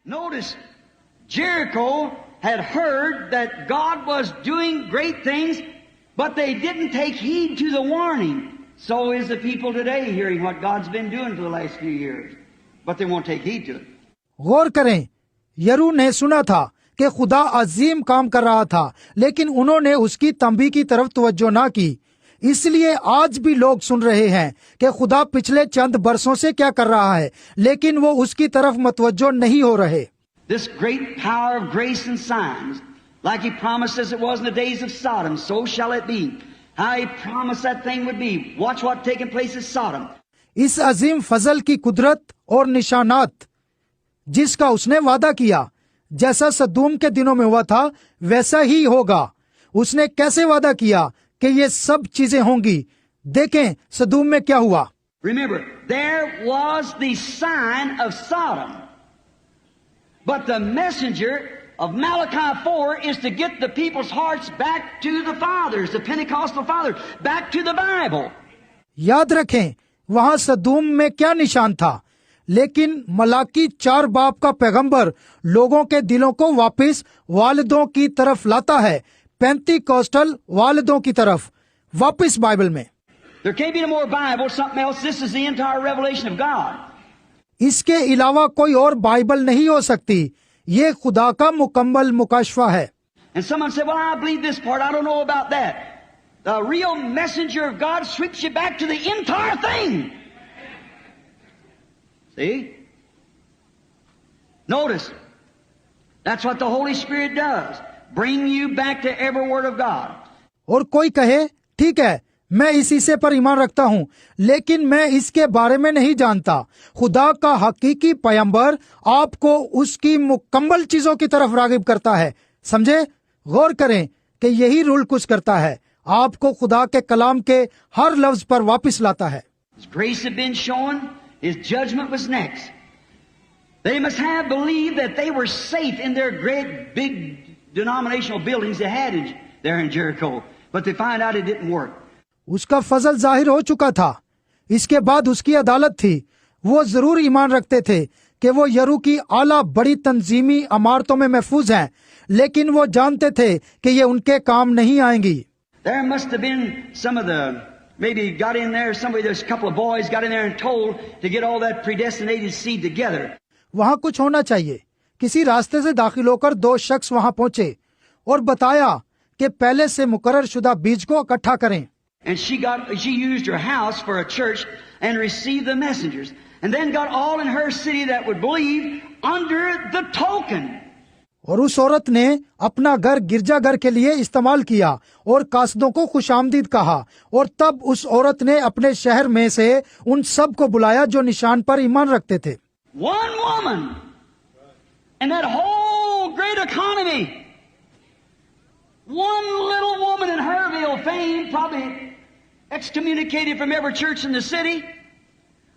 Notice, Jericho had heard that God was doing great things, but they didn't take heed to the warning. So is the people today hearing what God's been doing for the last few years, but they won't take heed to it. गौर करें, यरू ने सुना था कि खुदा अजीम काम कर रहा था, लेकिन उन्होंने उसकी तंबी की तरफ तवज्जो ना की। इसलिए आज भी लोग सुन रहे हैं कि खुदा पिछले चंद बरसों से क्या कर रहा है, लेकिन वो उसकी तरफ मतवज्जो नहीं हो रहे। This great power of grace and signs, like He promised us it was in the days of Sodom, so shall it be. How He promised that thing would be. Watch what taking place at Sodom. इस अजीम फजल की कुदरत और निशानात जिसका उसने वादा किया, जैसा सदूम के दिनों में हुआ था वैसा ही होगा। उसने कैसे वादा किया कि ये सब चीजें होंगी। देखें सदूम में क्या हुआ। Remember, there was the sign of Sodom. But the messenger of Malachi 4 is to get the people's hearts back to the fathers, the Pentecostal fathers, back to the Bible. याद रखें, वहां सदूम में क्या निशान था, लेकिन मलाकी 4 बाब का पैगंबर लोगों के दिलों को वापस वालिदों की तरफ लाता है, पेंतिकोस्टल वालिदों की तरफ, वापस बाइबल में। There can't be no more Bible, something else. This is the entire revelation of God. इसके अलावा कोई और बाइबल नहीं हो सकती, ये खुदा का मुकम्मल मुकाशफा है। And someone said, well, I believe this part, I don't know about that. The real messenger of God sweeps you back to the entire thing. See? Notice, that's what the Holy Spirit does. Bring you back to every word of God. और कोई कहे, ठीक है, मैं इस हिस्से पर ईमान रखता हूँ, लेकिन मैं इसके बारे में नहीं जानता। खुदा का हकीकी पैगंबर आपको उसकी मुकम्मल चीजों की तरफ रागिब करता है। समझे? गौर करें कि यही रूल कुछ करता है, आपको खुदा के कलाम के हर लफ्ज पर वापस लाता है। His grace had been shown, His judgment was next. They must have believed that they were safe in their great big denominational buildings they had there in Jericho, but they find out it didn't work. उसका फजल जाहिर हो चुका था, इसके बाद उसकी अदालत थी। वो जरूर ईमान रखते थे कि वो यरू की आला बड़ी तंजीमी इमारतों में महफूज हैं, लेकिन वो जानते थे कि ये उनके काम नहीं आएंगी। There must have been some of the, maybe got in there, somebody, there's a couple of boys got in there and told to get all that predestinated seed together. वहाँ कुछ होना चाहिए। किसी रास्ते से दाखिल होकर 2 शख्स वहाँ पहुंचे और बताया कि पहले से मुकर्रर शुदा बीज को इकट्ठा करें। And she used her house for a church and received the messengers. And then got all in her city that would believe under the token. और उस औरत ने अपना घर गिरजाघर के लिए इस्तेमाल किया और कासदों को खुशामदीद कहा, और तब उस औरत ने अपने शहर में से उन सब को बुलाया जो निशान पर ईमान रखते थे। One woman and that whole great economy. One little woman in Herville fame, probably excommunicated from every church in the city,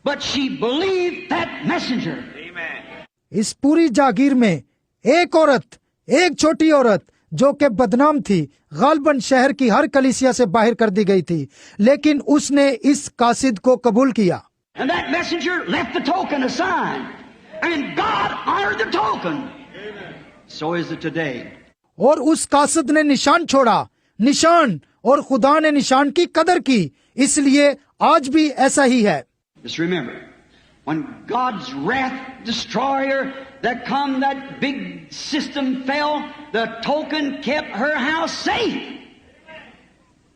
but she believed that messenger. Amen. इस पूरी जागीर में एक औरत, एक छोटी औरत जो कि बदनाम थी, गालबन शहर की हर कलीसिया से बाहर कर दी गई थी, लेकिन उसने इस कासिद को कबूल किया। And that messenger left the token, a sign, and God honored the token. Amen. So is it today. और उस कासिद ने निशान छोड़ा, निशान, और खुदा ने निशान की कदर की, इसलिए आज भी ऐसा ही है। Just remember, when God's wrath destroyer that come, that big system fell, the token kept her house safe.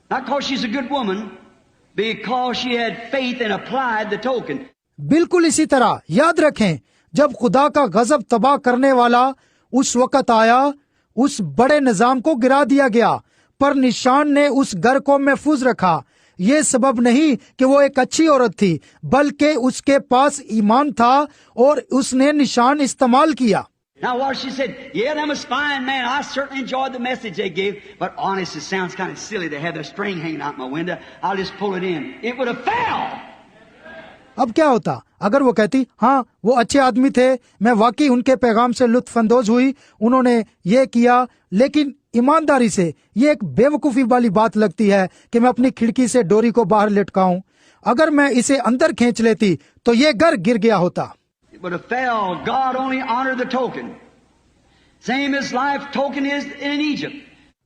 Not because she's a good woman, because she had faith and applied the token. बिल्कुल इसी तरह याद रखें, जब खुदा का गजब तबाह करने वाला उस वक्त आया, उस बड़े निजाम को गिरा दिया गया, पर निशान ने उस घर को महफूज रखा। ये सबब नहीं कि वो एक अच्छी औरत थी, बल्कि उसके पास ईमान था और उसने निशान इस्तेमाल किया। Now what she said, yeah, that was fine, man. I certainly enjoyed the message they gave, but honest, it sounds kind of silly to have the string hanging out my window. I'll just pull it in. It would have fell. अब क्या होता अगर वो कहती, हाँ वो अच्छे आदमी थे, मैं वाकई उनके पैगाम से लुत्फानंदोज हुई, उन्होंने ये किया, लेकिन ईमानदारी से ये एक बेवकूफी वाली बात लगती है कि मैं अपनी खिड़की से डोरी को बाहर लटकाऊं। अगर मैं इसे अंदर खींच लेती तो ये घर गिर गया होता। it would have fell. God only honored the token. Same as life token is in Egypt.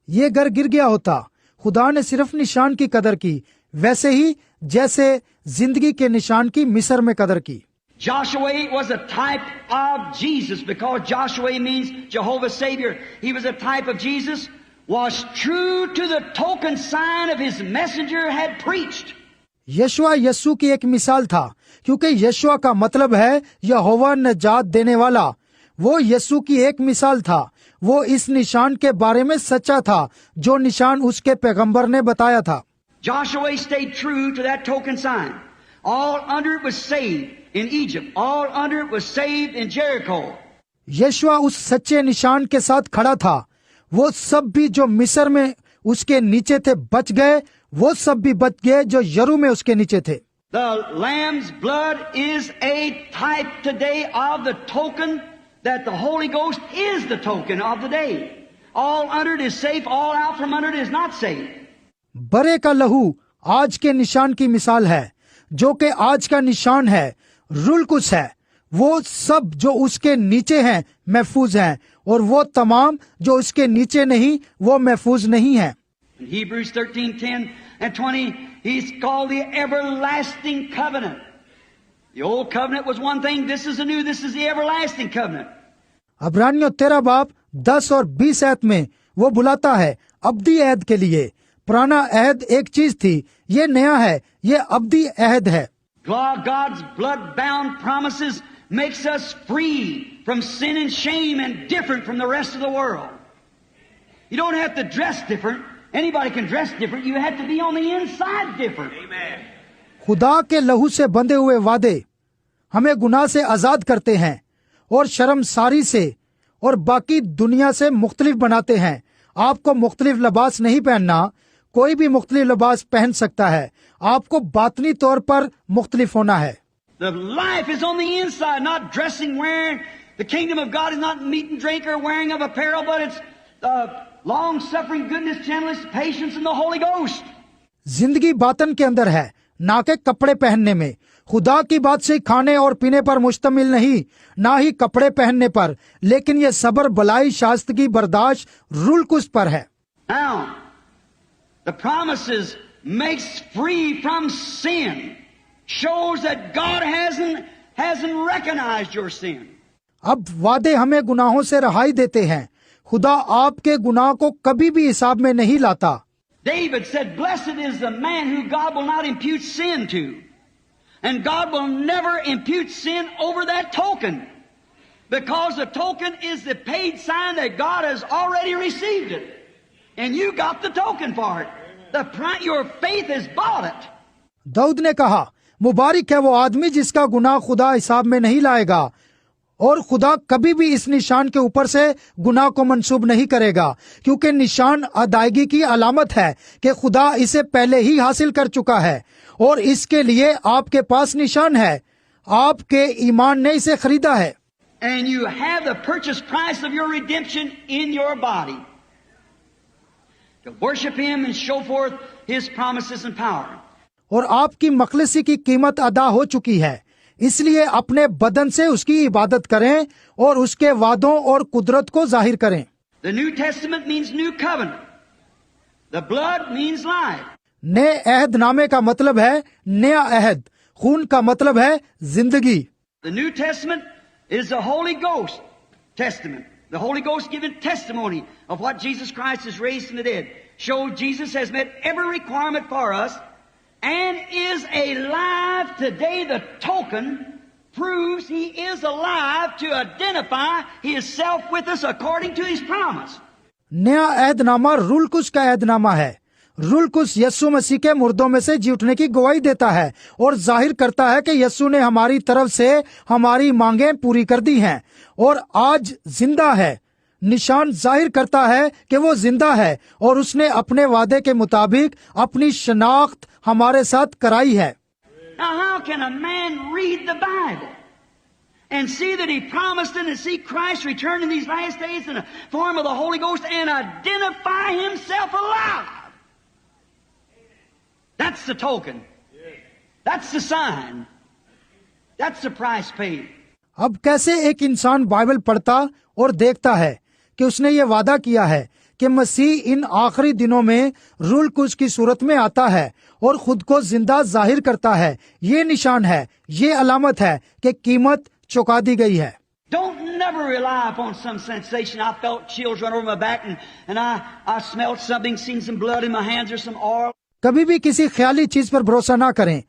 ये घर गिर गया होता, खुदा ने सिर्फ निशान की कदर की, वैसे ही जैसे जिंदगी के निशान की मिस्र में कदर की। Joshua was a type of Jesus because Joshua means Jehovah's Savior. He was a type of Jesus, was true to the token sign of his messenger had preached. यशुआ Yesu की एक मिसाल था, क्योंकि यशुआ का मतलब है यहोवा नजात देने वाला। वो यस्सु की एक मिसाल था। वो इस निशान के बारे में सच्चा था जो निशान उसके पैगंबर ने बताया था। Joshua stayed true to that token sign. All under it was saved in Egypt. All under it was saved in Jericho. यशुआ उस सच्चे निशान के साथ खड़ा था। वो सब भी जो मिस्र में उसके नीचे थे बच गए, वो सब भी बच गए जो यरू में उसके नीचे थे। The Lamb's blood is a type today of the token that the Holy Ghost is the token of the day. All under it is safe, all out from under it is not safe. बरे का लहू आज के निशान की मिसाल है, जो कि आज का निशान है, रुलकुस है। वो सब जो उसके नीचे हैं महफूज हैं, और वो तमाम जो उसके नीचे नहीं वो महफूज नहीं है। In Hebrews 13:10 and 20, he's called the everlasting covenant. The old covenant was one thing, this is the new, this is the everlasting covenant. अब्रानियों 13 बाब 10 और 20 ऐत में वो बुलाता है अब्दी अहद के लिए। पुराना अहद एक चीज थी, ये नया है, ये अब्दी अहद है। God's blood-bound promises makes us free from sin and shame and different from the rest of the world. You don't have to dress different. Anybody can dress different. You have to be on the inside different. Amen. खुदा के लहू से बंधे हुए वादे हमें गुनाह से आजाद करते हैं और शर्मसारी से और बाकी दुनिया से मुख्तलिफ बनाते हैं। आपको मुख्तलिफ लिबास नहीं पहनना, कोई भी मुख्तलिफ लिबास पहन सकता है। आपको बातनी तौर पर मुख्तलिफ होना है। The life is on the inside, not dressing, wearing. The kingdom of God is not meat and drink or wearing of apparel, but it's long-suffering, goodness, gentleness, patience, and the Holy Ghost. जिंदगी बातन के अंदर है, ना के कपड़े पहनने में। खुदा की बात से खाने और पीने पर मुश्तमिल नहीं, ना ही कपड़े पहनने पर, लेकिन ये सबर, भलाई, शास्तगी, बर्दाश्त, रुलकुस पर है। Now, the promises makes free from sin. Shows that God hasn't recognized your sin. अब वादे हमें गुनाहों से रहाई देते हैं। खुदा आपके गुनाह को कभी भी हिसाब में नहीं लाता। David said, "Blessed is the man who God will not impute sin to." And God will never impute sin over that token. Because the token is the paid sign that God has already received it. And you got the token for it. Your faith has bought it. Dawood ने कहा, मुबारक है वो आदमी जिसका गुनाह खुदा हिसाब में नहीं लाएगा, और खुदा कभी भी इस निशान के ऊपर से गुनाह को मंसूब नहीं करेगा, क्योंकि निशान अदायगी की अलामत है कि खुदा इसे पहले ही हासिल कर चुका है और इसके लिए आपके पास निशान है। आपके ईमान ने इसे खरीदा है। And you have the purchase price of your redemption in your body. To worship Him and show forth His promises and power. और आपकी मखलसी की कीमत अदा हो चुकी है, इसलिए अपने बदन से उसकी इबादत करें और उसके वादों और कुदरत को जाहिर करें। The New Testament means new covenant. The blood means life. नए अहद नामे का मतलब है नया अहद, खून का मतलब है जिंदगी। The New Testament is the Holy Ghost Testament. The Holy Ghost giving testimony of what Jesus Christ has raised from the dead. Shows Jesus has met every requirement for us and is alive today. The token proves He is alive to identify Himself with us according to His promise. नया अहदनामा रुलकुस का अहदनामा है। रुलकुस यस्सु मसीह के मुर्दों में से जी उठने की गवाही देता है और जाहिर करता है कि यस्सु ने हमारी तरफ से हमारी मांगें पूरी कर दी हैं और आज जिंदा है। निशान जाहिर करता है कि वो जिंदा है और उसने अपने वादे के मुताबिक अपनी शनाख्त हमारे साथ कराई है। Now how can a man read the Bible and see that he promised and see Christ return in these last days in the form of the Holy Ghost and identify himself alive? That's the token. That's the sign. That's the price paid. अब कैसे एक इंसान Bible पढ़ता और देखता है कि उसने ये वादा किया है कि मसीह इन आखिरी दिनों में रूल कुछ की सूरत में आता है और खुद को जिंदा जाहिर करता है। ये निशान है, ये अलामत है कि कीमत चुका दी गई है। Don't never rely upon some sensation. I felt chills run over my back and I smelled something, seen some blood in my hands or some oil. कभी भी किसी ख्याली चीज पर भरोसा ना करें।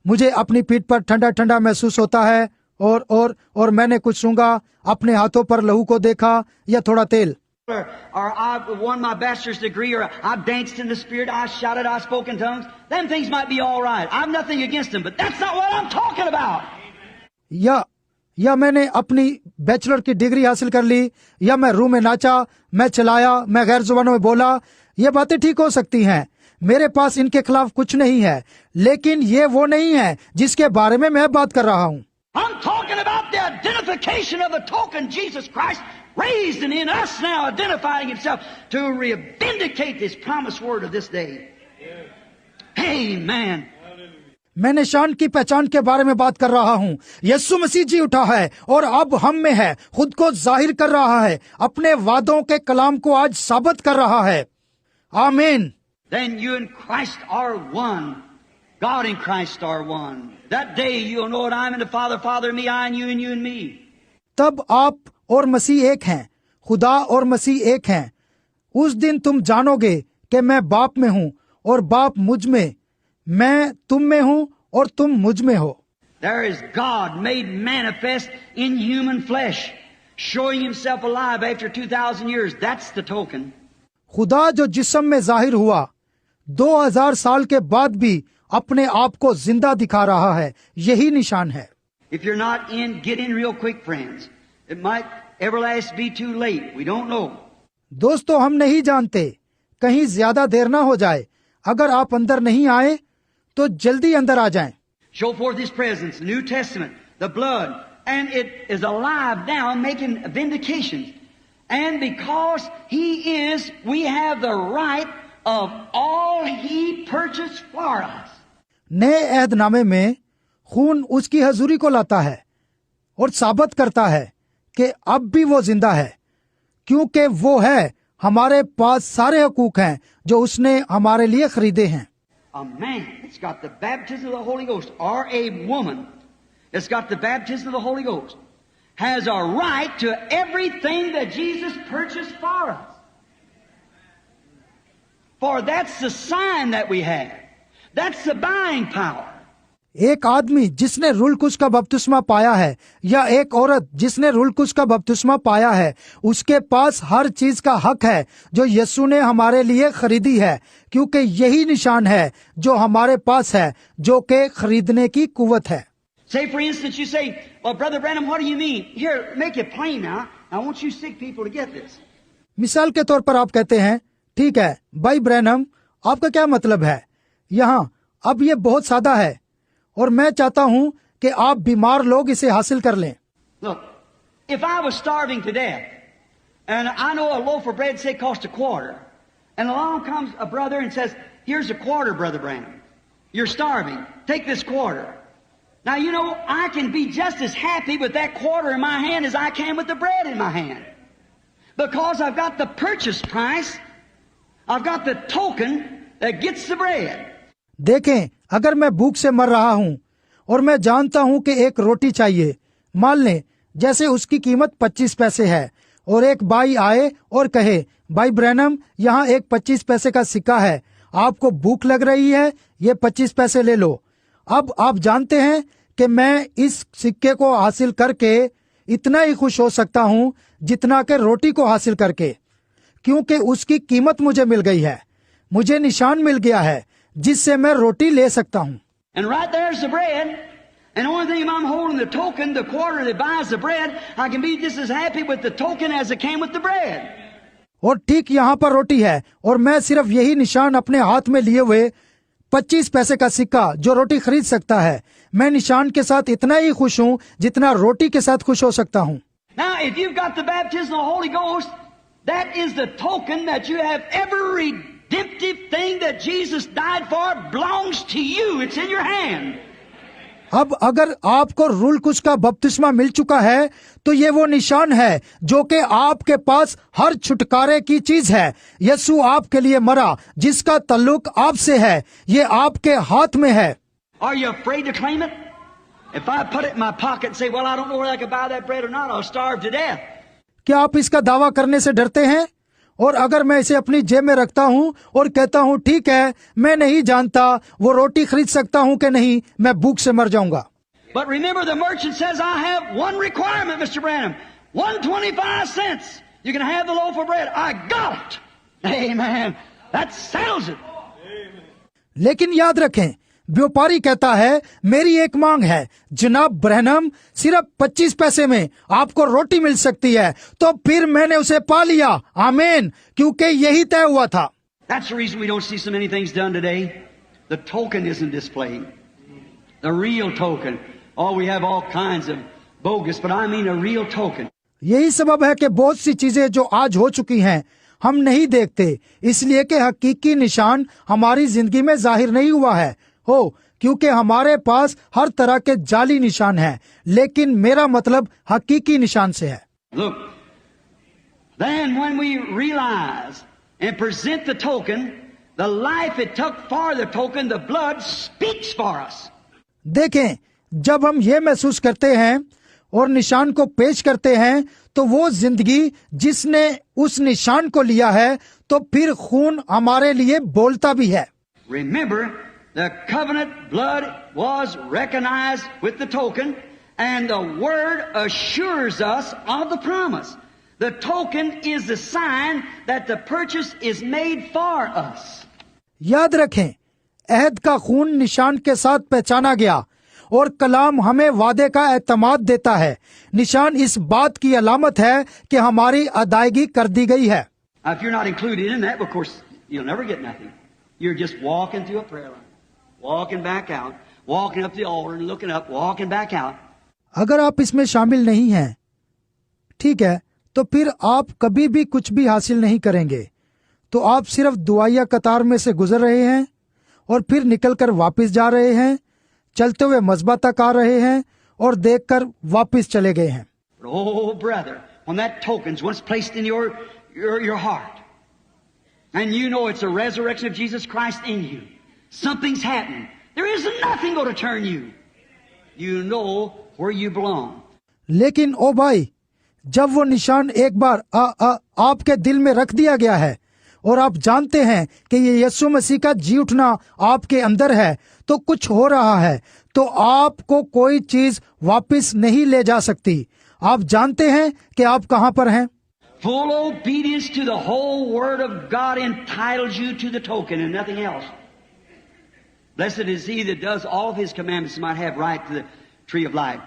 मुझे अपनी पीठ पर ठंडा ठंडा महसूस होता है और मैंने कुछ सूंघा, अपने हाथों पर लहू को देखा या थोड़ा तेल। Or I won my bachelor's degree, or I danced in the spirit, I shouted, I spoke in tongues. Them things might be all right. I have nothing against them, but that's not what I'm talking about. या मैंने अपनी bachelor की degree हासिल कर ली, या मैं रूह में नाचा, मैं चलाया, मैं गैर जुबानों में बोला। ये बातें ठीक हो सकती हैं, मेरे पास इनके खिलाफ कुछ नहीं है, लेकिन ये वो नहीं है जिसके बारे में मैं बात कर रहा हूँ। I'm talking about the identification of the token Jesus Christ raised and in us now identifying himself to vindicate this promised word of this day. Amen. मैं निशान की पहचान के बारे में बात कर रहा हूँ। यीशु मसीह जी उठा है और अब हम में है, खुद को जाहिर कर रहा है, अपने वादों के कलाम को आज साबित कर रहा है। आमीन। Then you and Christ are one. God and Christ are one. That day you'll know that I'm in the Father, Father in me, I in you, and you in me. तब आप और मसीह एक हैं, खुदा और मसीह एक हैं। उस दिन तुम जानोगे कि मैं बाप में हूँ और बाप मुझ में, मैं तुम में हूँ और तुम मुझ में हो। There is God made manifest in human flesh, showing himself alive after 2000 years. That's the token. खुदा जो जिस्म में जाहिर हुआ 2000 साल के बाद भी अपने आप को जिंदा दिखा रहा है, यही निशान है। If you're not in, get in real quick, friends. It might everlast be too late. We don't know. दोस्तों, हम नहीं जानते, कहीं ज्यादा देर ना हो जाए। अगर आप अंदर नहीं आए तो जल्दी अंदर आ जाएं। Show forth his presence, New Testament, the blood, and it is alive now, making vindications. And because he is, we have the right of all he purchased for us. नए अहदनामे में खून उसकी हजूरी को लाता है और साबित करता है कि अब भी वो जिंदा है, क्योंकि वो है, हमारे पास सारे हकूक हैं जो उसने हमारे लिए खरीदे हैं। A man that's got the baptism of the Holy Ghost, or a woman that's got the baptism of the Holy Ghost, has a right to everything that Jesus purchased for us. For that's the sign that we have. That's the buying power. एक आदमी जिसने rule कुछ का बपतिस्मा पाया है या एक औरत जिसने रूल कुछ का बपतिस्मा पाया है, उसके पास हर चीज का हक है जो यीशु ने हमारे लिए खरीदी है, क्योंकि यही निशान है जो हमारे पास है, जो कि खरीदने की कुवत है। Say, for instance, you say, well, Brother Branham, what do you mean? Here, make it plain now. I want you sick people to get this. मिसाल के तौर पर आप कहते हैं, ठीक है भाई ब्रैनम, आपका क्या मतलब है? यहाँ अब ये बहुत सादा है और मैं चाहता हूँ कि आप बीमार लोग इसे हासिल कर लें। Look, if I was starving to death, and I know a loaf of bread say cost $0.25, and along comes a brother and says, here's $0.25, Brother Branham. You're starving. Take this $0.25. Now, you know, I can be just as happy with that $0.25 in my hand as I can with the bread in my hand. Because I've got the purchase price, I've got the token that gets the bread. देखें, अगर मैं भूख से मर रहा हूँ और मैं जानता हूँ कि एक रोटी चाहिए, मान लें जैसे उसकी कीमत 25 पैसे है, और एक भाई आए और कहे, भाई ब्रैनम, यहाँ एक 25 पैसे का सिक्का है, आपको भूख लग रही है, ये 25 पैसे ले लो। अब आप जानते हैं कि मैं इस सिक्के को हासिल करके इतना ही खुश हो सकता हूँ जितना कि रोटी को हासिल करके, क्योंकि उसकी कीमत मुझे मिल गई है, मुझे निशान मिल गया है जिससे मैं रोटी ले सकता हूँ। And right there's the bread, and the only thing I'm holding the token, the $0.25 that buys the bread, I can be just as happy with the token as it came with the bread. और ठीक यहाँ पर रोटी है और मैं सिर्फ यही निशान अपने हाथ में लिए हुए 25 पैसे का सिक्का जो रोटी खरीद सकता है, मैं निशान के साथ इतना ही खुश हूँ जितना रोटी के साथ खुश हो सकता हूँ। Now, if you've got the baptism of the Holy Ghost, that is the token that you have every redemptive thing that Jesus died for belongs to you. It's in your hand. अब अगर आपको rule कुछ का बपतिस्मा मिल चुका है तो ये वो निशान है जो कि आपके पास हर छुटकारे की चीज है। यीशु आपके लिए मरा, जिसका ताल्लुक आपसे है, ये आपके हाथ में है। Are you afraid to claim it? If I put it in my pocket and say, well, I don't know whether I can buy that bread or not, I'll starve to death. क्या आप इसका दावा करने से डरते हैं? और अगर मैं इसे अपनी जेब में रखता हूँ और कहता हूँ ठीक है, मैं नहीं जानता वो रोटी खरीद सकता हूँ कि नहीं, मैं भूख से मर जाऊंगा। But remember, the merchant says, I have one requirement, Mr. Branham, 1.25 cents. You can have the loaf of bread. I got it. Amen. That settles it. लेकिन याद रखें, व्यापारी कहता है मेरी एक मांग है, जनाब ब्रैनम, सिर्फ 25 पैसे में आपको रोटी मिल सकती है। तो फिर मैंने उसे पा लिया, आमीन, क्योंकि यही तय हुआ था। That's the reason we don't see so many things done today. The token isn't displayed. The real token. Oh, we have all kinds of bogus, but I mean a real token. यही सबब है कि बहुत सी चीजें जो आज हो चुकी हैं हम नहीं देखते, इसलिए कि हकीकी निशान हमारी जिंदगी में जाहिर नहीं हुआ है हो, क्योंकि हमारे पास हर तरह के जाली निशान हैं, लेकिन मेरा मतलब हकीकी निशान से है। Look, then when we realize and present the token, the life it took for the token, the blood speaks for us. देखें, जब हम ये महसूस करते हैं और निशान को पेश करते हैं, तो वो जिंदगी जिसने उस निशान को लिया है, तो फिर खून हमारे लिए बोलता भी है। Remember, the covenant blood was recognized with the token, and the word assures us of the promise. The token is the sign that the purchase is made for us. याद रखें, अहद का खून निशान के साथ पहचाना गया और कलाम हमें वादे का एतमाद देता है। निशान इस बात की अलामत है कि हमारी अदायगी कर दी गई है। Now, if you're not included in that, of course, you'll never get nothing. You're just walking through a prayer line, walking back out, walking up the altar and looking up, walking back out. अगर आप इसमें शामिल नहीं हैं, ठीक है, तो फिर आप कभी भी कुछ भी हासिल नहीं करेंगे। तो आप सिर्फ दुआया कतार में से गुजर रहे हैं और फिर निकलकर वापस जा रहे हैं, चलते हुए मस्बा तक आ रहे हैं और देखकर वापस चले गए हैं। But, oh, brother, when that token's once placed in your heart, and you know it's a resurrection of Jesus Christ in you, something's happening. There isn't nothing going to turn you. You know where you belong. लेकिन ओ भाई, जब वो निशान एक बार आपके दिल में रख दिया गया है और आप जानते हैं कि ये यीशु मसीह का जी उठना आपके अंदर है, तो कुछ हो रहा है, तो आपको कोई चीज वापस नहीं ले जा सकती। आप जानते हैं कि आप कहां पर हैं। Full obedience to the whole word of God entitles you to the token and nothing else. Blessed is he that does all of his commandments might have right to the tree of life.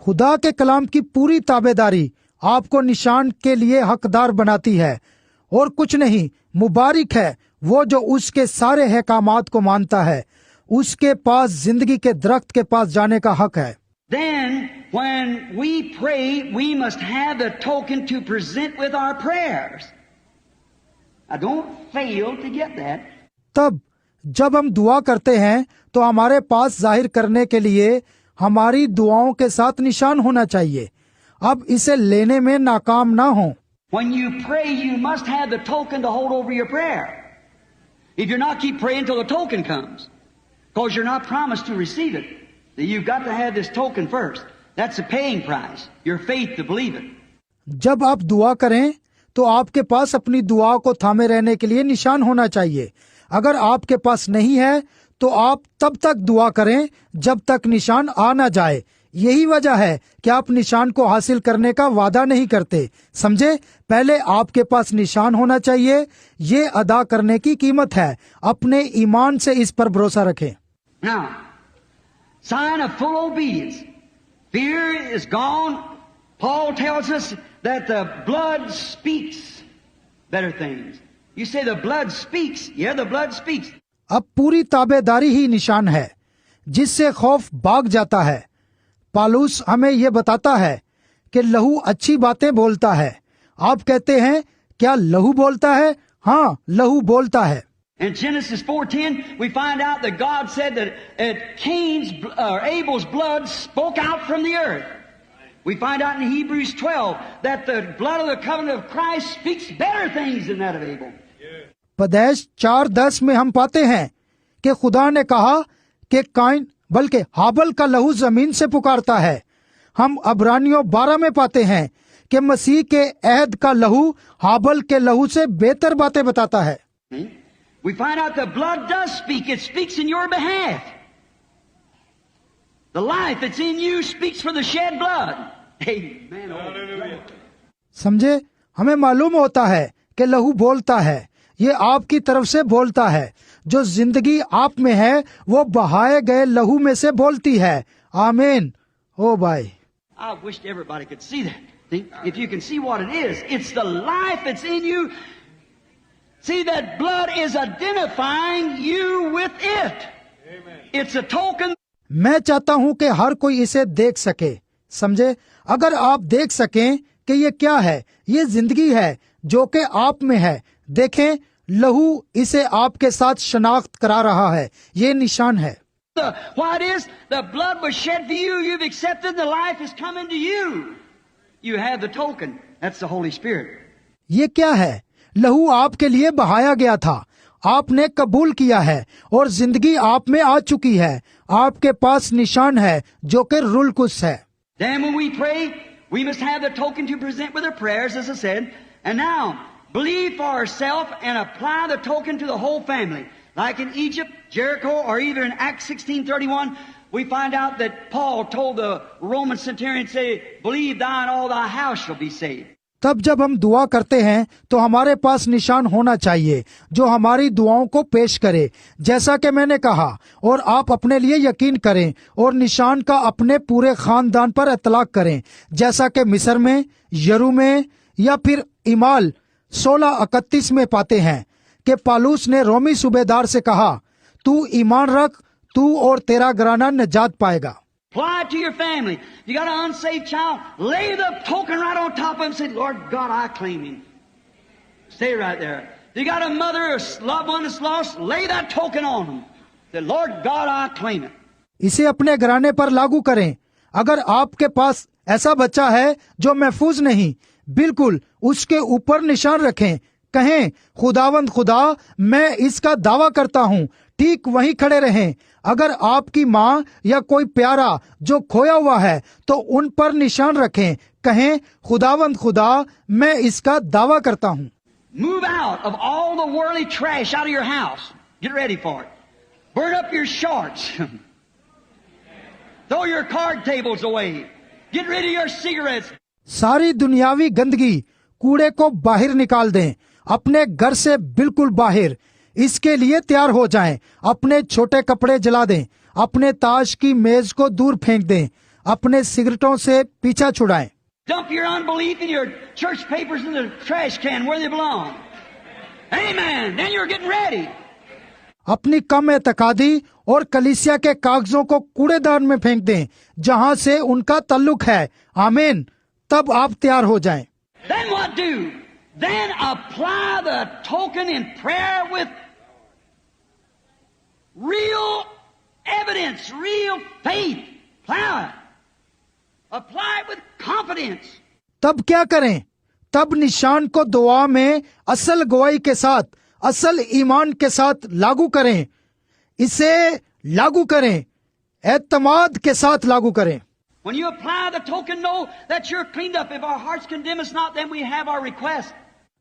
खुदा के कलाम की पूरी ताबेदारी आपको निशान के लिए हकदार बनाती है और कुछ नहीं। मुबारक है वो जो उसके सारे अहकामात को मानता है, उसके पास जिंदगी के दरख्त के पास जाने का हक है। Then when we pray, we must have the token to present with our prayers. Now don't fail to get that. तब जब हम दुआ करते हैं तो हमारे पास जाहिर करने के लिए हमारी दुआओं के साथ निशान होना चाहिए। अब इसे लेने में नाकाम ना हो। When you pray, you must have the token to hold over your prayer. If you're not, keep praying until the token comes, because you're not promised to receive it. You've got to have this token first. That's a paying price. Your faith to believe it. जब आप दुआ करें तो आपके पास अपनी दुआ को थामे रहने के लिए निशान होना चाहिए। अगर आपके पास नहीं है तो आप तब तक दुआ करें जब तक निशान आ ना जाए। यही वजह है कि आप निशान को हासिल करने का वादा नहीं करते। समझे, पहले आपके पास निशान होना चाहिए। ये अदा करने की कीमत है। अपने ईमान से इस पर भरोसा रखें। Now, sign of full obedience. Fear is gone. Paul tells us that the blood speaks better things. You say the blood speaks. Yeah, the blood speaks. अब पूरी ताबेदारी ही निशान है जिससे खौफ भाग जाता है। पालूस हमें यह बताता है कि लहू अच्छी बातें बोलता है। आप कहते हैं क्या लहू बोलता है? हाँ, लहू बोलता है। In Genesis 4:10, we find out that God said that Abel's blood spoke out from the earth. We find out in Hebrews 12 that the blood of the covenant of Christ speaks better things than that of Abel. पदैश 4:10 में हम पाते हैं कि खुदा ने कहा कि Kine बल्कि हाबल का लहू जमीन से पुकारता है। हम अब्रानियों 12 में पाते हैं कि मसीह के अहद का लहू हाबल के लहू से बेहतर बातें बताता है। We find out the blood does speak. It speaks in your behalf. The life that's in you speaks for the shed blood. Amen. Hallelujah. समझे, हमें मालूम होता है कि लहू बोलता है। ये आपकी तरफ से बोलता है। जो जिंदगी आप में है वो बहाए गए लहू में से बोलती है। आमीन। ओ भाई, I wished everybody could see that. See? If you can see what it is, it's the life that's in you. See, that blood is identifying you with it. Amen. It's a token. मैं चाहता हूं कि हर कोई इसे देख सके। समझे, अगर आप देख सकें कि ये क्या है, ये जिंदगी है जो कि आप में है। देखें, लहू इसे आपके साथ शनाख्त करा रहा है। ये निशान है। What is the blood was shed for you? You've accepted the life is coming to you. You have the token. That's the Holy Spirit. ये क्या है? लहू आपके लिए बहाया गया था, आपने कबूल किया है और जिंदगी आप में आ चुकी है। आपके पास निशान है जो कि रूल कुस है। Then when we pray, we must have the token to present with our prayers, as I said. And now, believe for ourselves and apply the token to the whole family. Like in Egypt, Jericho, or either in Acts 16:31, we find out that Paul told the Roman centurion, say, believe thou and all thy house shall be saved. तब जब हम दुआ करते हैं तो हमारे पास निशान होना चाहिए जो हमारी दुआओं को पेश करे, जैसा कि मैंने कहा, और आप अपने लिए यकीन करें और निशान का अपने पूरे खानदान पर इतलाक करें, जैसा कि मिस्र में, यरू में या फिर इमाल 16:31 में पाते हैं कि पालूस ने रोमी सूबेदार से कहा, तू ईमान रख, तू और तेरा घराना निजात पाएगा। Apply it to your family. You got an unsaved child, lay the token right on top of him and say, Lord God, I claim him. Stay right there. You got a mother or loved one that's lost, lay that token on him. Say, Lord God, I claim it. इसे अपने घराने पर लागू करें। अगर आपके पास ऐसा बच्चा है जो महफूज नहीं, बिल्कुल उसके ऊपर निशान रखें। कहें, खुदावंद खुदा, मैं इसका दावा करता हूँ। ठीक वहीं खड़े रहें। अगर आपकी माँ या कोई प्यारा जो खोया हुआ है तो उन पर निशान रखें। कहें, खुदावंद खुदा, मैं इसका दावा करता हूँ। Move out of all the worldly trash out of your house. Get ready for it. Burn up your shorts. Throw your card tables away. Get rid of your cigarettes. सारी दुनियावी गंदगी, कूड़े को बाहर निकाल दें, अपने घर से बिल्कुल बाहर। इसके लिए तैयार हो जाएं। अपने छोटे कपड़े जला दें, अपने ताश की मेज को दूर फेंक दें, अपने सिगरेटों से पीछा छुड़ाएं। Dump your unbelief and your church papers in the trash can where they belong. Amen. Then you're getting ready. अपनी कम एतकादी और कलीसिया के कागजों को कूड़ेदान में फेंक दें जहां से उनका ताल्लुक है। आमीन। तब आप तैयार हो जाएं। Then what do? Then apply the token in prayer with real evidence, real faith. Apply it with confidence. तब क्या करें? तब निशान को दुआ में असल गवाही के साथ, असल ईमान के साथ लागू करें। इसे लागू करें, एतमाद के साथ लागू करें। When you apply the token, know that you're cleaned up. If our hearts condemn us not, then we have our request.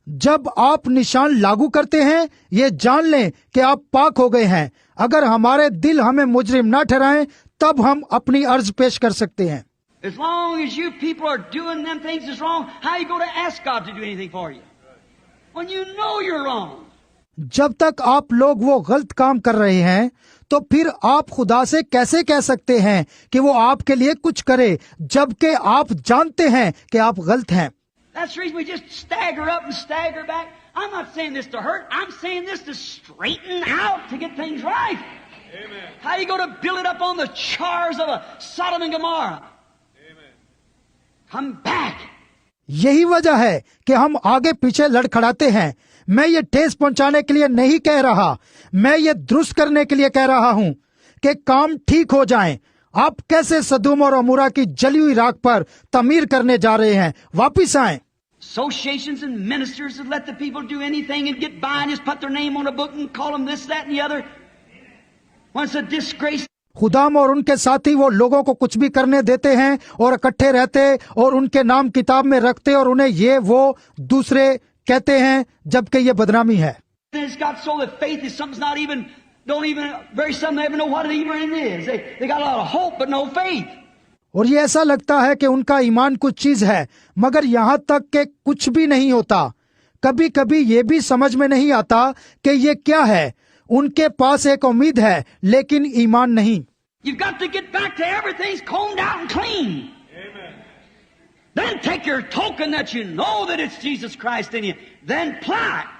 जब आप निशान लागू करते हैं, ये जान लें कि आप पाक हो गए हैं। अगर हमारे दिल हमें मुजरिम ना ठहराएं, तब हम अपनी अर्ज पेश कर सकते हैं। As long as you people are doing them things that's wrong, how are you going to ask God to do anything for you? When you know you're wrong. जब तक आप लोग वो गलत काम कर रहे हैं, तो फिर आप खुदा से कैसे कह सकते हैं कि वो आपके लिए कुछ करे, जबकि आप जानते हैं कि आप गलत हैं। That's the reason we just stagger up and stagger back. I'm not saying this to hurt. I'm saying this to straighten out, to get things right. Amen. How are you going to build it up on the chars of a Sodom and Gomorrah? Amen. Come back. यही वजह है कि हम आगे पीछे लड़खड़ाते हैं। मैं ये ठेस पहुंचाने के लिए नहीं कह रहा, मैं ये दुरुस्त करने के लिए कह रहा हूं कि काम ठीक हो जाए। आप कैसे सदोम और अमोरा की जली हुई राख पर तमीर करने जा रहे हैं? वापिस आएं। Associations and ministers that let the people do anything and get by and just put their name on a book and call them this, that, and the other. When it's a disgrace. खुदाम और उनके साथी वो लोगों को कुछ भी करने देते हैं और इकट्ठे रहते और उनके नाम किताब में रखते और उन्हें ये वो दूसरे कहते हैं, जबकि ये बदनामी है। It's got so that faith is something's not even, don't even, very some don't even know what it even is. They got a lot of hope but no faith. और ये ऐसा लगता है कि उनका ईमान कुछ चीज है, मगर यहाँ तक कि कुछ भी नहीं होता। कभी कभी ये भी समझ में नहीं आता कि ये क्या है। उनके पास एक उम्मीद है लेकिन ईमान नहीं। You've got to get back to everything's combed out and clean. Amen. Then take your token that you know that it's Jesus Christ in you. Then apply it.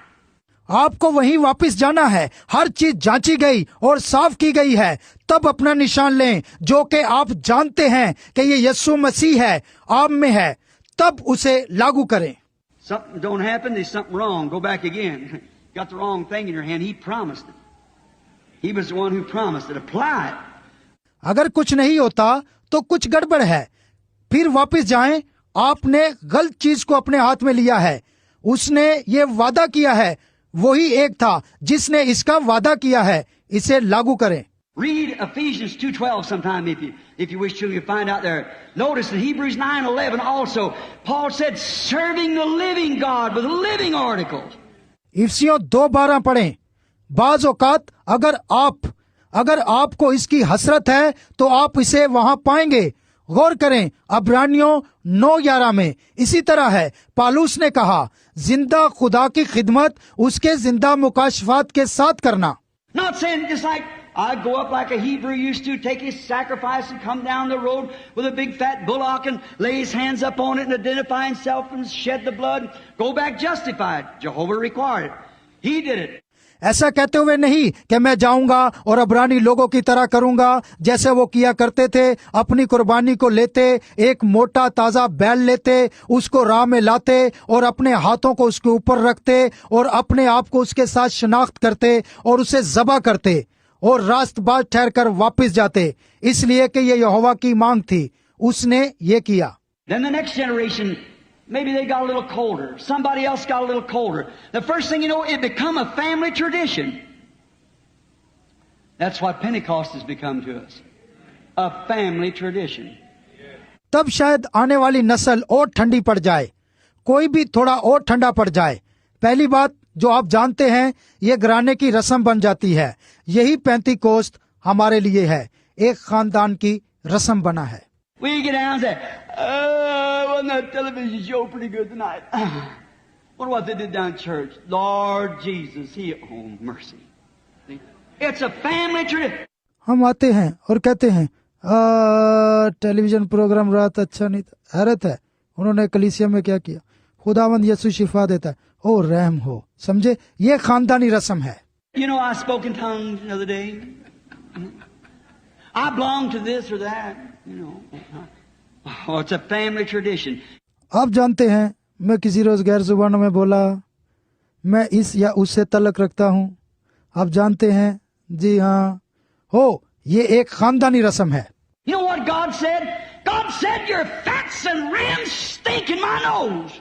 आपको वहीं वापस जाना है। हर चीज जांची गई और साफ की गई है, तब अपना निशान लें जो कि आप जानते हैं कि ये यीशु मसीह है, आप में है, तब उसे लागू करें। Something don't happen, there's something wrong. Go back again. Got the wrong thing in your hand. He promised it. He was the one who promised it. Apply it. अगर कुछ नहीं होता तो कुछ गड़बड़ है, फिर वापस जाएं। आपने गलत चीज को अपने हाथ में लिया है। उसने ये वादा किया है, वही एक था जिसने इसका वादा किया है, इसे लागू करें। Read Ephesians 2:12 sometime if you wish to. You find out there. Notice in Hebrews 9:11 also, Paul said, serving the living God with living articles. इफिसियों 2:12 पढ़ें। बाज औकात अगर आपको इसकी हसरत है तो आप इसे वहां पाएंगे। गौर करें अब्रानियों 9:11 में इसी तरह है। पालूस ने कहा, जिंदा खुदा की खिदमत उसके जिंदा मुकाशफात के साथ करना। Not saying just like I go up like a Hebrew used to, take his sacrifice and come down the road with a big fat bullock and lay his hands up on it and identify himself and shed the blood, go back justified. Jehovah required it. He did it. ऐसा कहते हुए नहीं कि मैं जाऊंगा और अब्रानी लोगों की तरह करूंगा जैसे वो किया करते थे। अपनी कुर्बानी को लेते, एक मोटा ताजा बैल लेते, उसको राह में लाते और अपने हाथों को उसके ऊपर रखते और अपने आप को उसके साथ शनाख्त करते और उसे ज़बह करते और रास्तबाज ठहरकर वापस जाते, इसलिए कि ये यहोवा की मांग थी। उसने ये किया। Then the next generation, maybe they got a little colder. Somebody else got a little colder. The first thing you know, it become a family tradition. That's what Pentecost has become to us. A family tradition. तब शायद आने वाली नस्ल और ठंडी पड़ जाए, कोई भी थोड़ा और ठंडा पड़ जाए। पहली बात जो आप जानते हैं, ये घराने की रस्म बन जाती है। यही पेंतीकोस्त हमारे लिए है, एक खानदान की रस्म बना है। We get down and say, wasn't that television show pretty good tonight? Wonder what they did down in church. Lord Jesus, oh mercy. See? It's a family tradition. हम आते हैं और कहते हैं टेलीविजन प्रोग्राम रात अच्छा नहीं था। हैरत है उन्होंने कलीसिया में क्या किया। खुदावंद यीशु शिफा देता है, ओ रहम हो। समझे, ये खानदानी रस्म है। You know, I spoke in tongues the other day. I belong to this or that. You know, oh, it's a family tradition. आप जानते हैं, मैं किसी रोज गैर जुबानों में बोला, मैं इस या उससे तल्लक रखता हूँ। आप जानते हैं, जी हाँ, हो, ये एक खानदानी रस्म है। You know what God said? God said your fats and rams stink in my nose.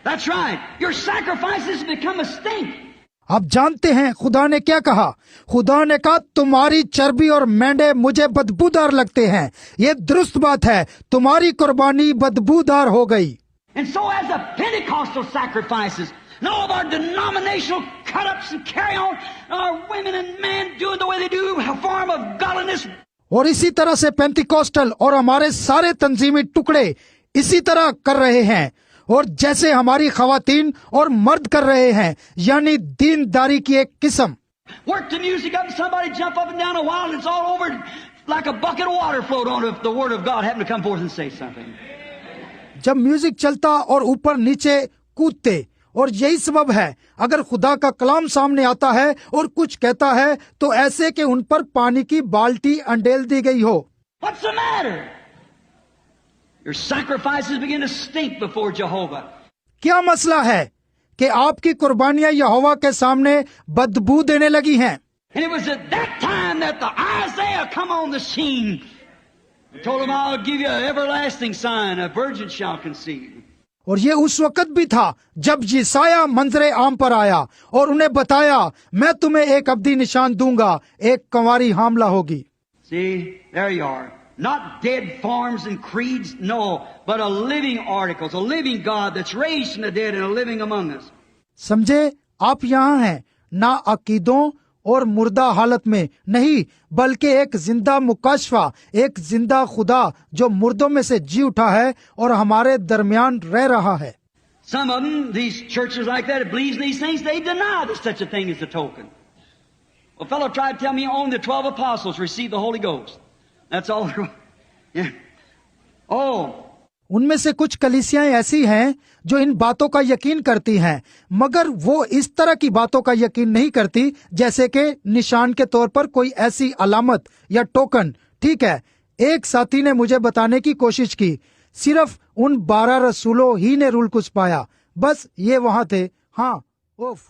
That's right. Your sacrifices become a stink. आप जानते हैं खुदा ने क्या कहा? खुदा ने कहा तुम्हारी चर्बी और मेंढे मुझे बदबूदार लगते हैं। ये दुरुस्त बात है, तुम्हारी कुर्बानी बदबूदार हो गई। And so as the Pentecostal sacrifices, and all of our denominational cut-ups and carry-on, our women and men doing the way they do, a form of godliness. और इसी तरह से पेंटिकोस्टल और हमारे सारे तंजीमी टुकड़े इसी तरह कर रहे हैं, और जैसे हमारी खवातीन और मर्द कर रहे हैं, यानी दीनदारी की एक किस्म। Work the music up and somebody jump up and down a while and it's all over like a bucket of water float on if the word of God happened to come forth and say something. जब music चलता और ऊपर नीचे कूदते, और यही सबब है अगर खुदा का कलाम सामने आता है और कुछ कहता है तो ऐसे कि उन पर पानी की बाल्टी अंडेल दी गई हो। What's the matter? Your sacrifices begin to stink before Jehovah. क्या मसला है? कि आपकी कुर्बानियां यहोवा के सामने बदबू देने लगी हैं। And it was at that time that the Isaiah come on the scene. He told him, I'll give you an everlasting sign, a virgin shall conceive. और ये उस वक्त भी था जब यिसाया मंजरे आम पर आया और उन्हें बताया, मैं तुम्हें एक अब्दी निशान दूंगा, एक कंवारी हामला होगी। See, there you are. Not dead forms and creeds, no, but a living articles, a living God that's raised from the dead and a living among us. समझे, आप यहाँ हैं, ना अकीदों और मुर्दा हालत में नहीं, बल्कि एक जिंदा मुकाशफा, एक जिंदा खुदा जो मुर्दों में से जी उठा है और हमारे दरमियान रह रहा है। Some of them, these churches like that, believes in these things, they deny that such a thing is a token. A fellow tried to tell me only the 12 apostles received the Holy Ghost. That's all. Yeah. Oh. उनमें से कुछ कलीसियाएं ऐसी हैं जो इन बातों का यकीन करती हैं, मगर वो इस तरह की बातों का यकीन नहीं करती जैसे कि निशान के तौर पर कोई ऐसी अलामत या टोकन। ठीक है, एक साथी ने मुझे बताने की कोशिश की, सिर्फ उन 12 रसूलों ही ने रूल कुछ पाया, बस ये वहां थे। हाँ, ओफ।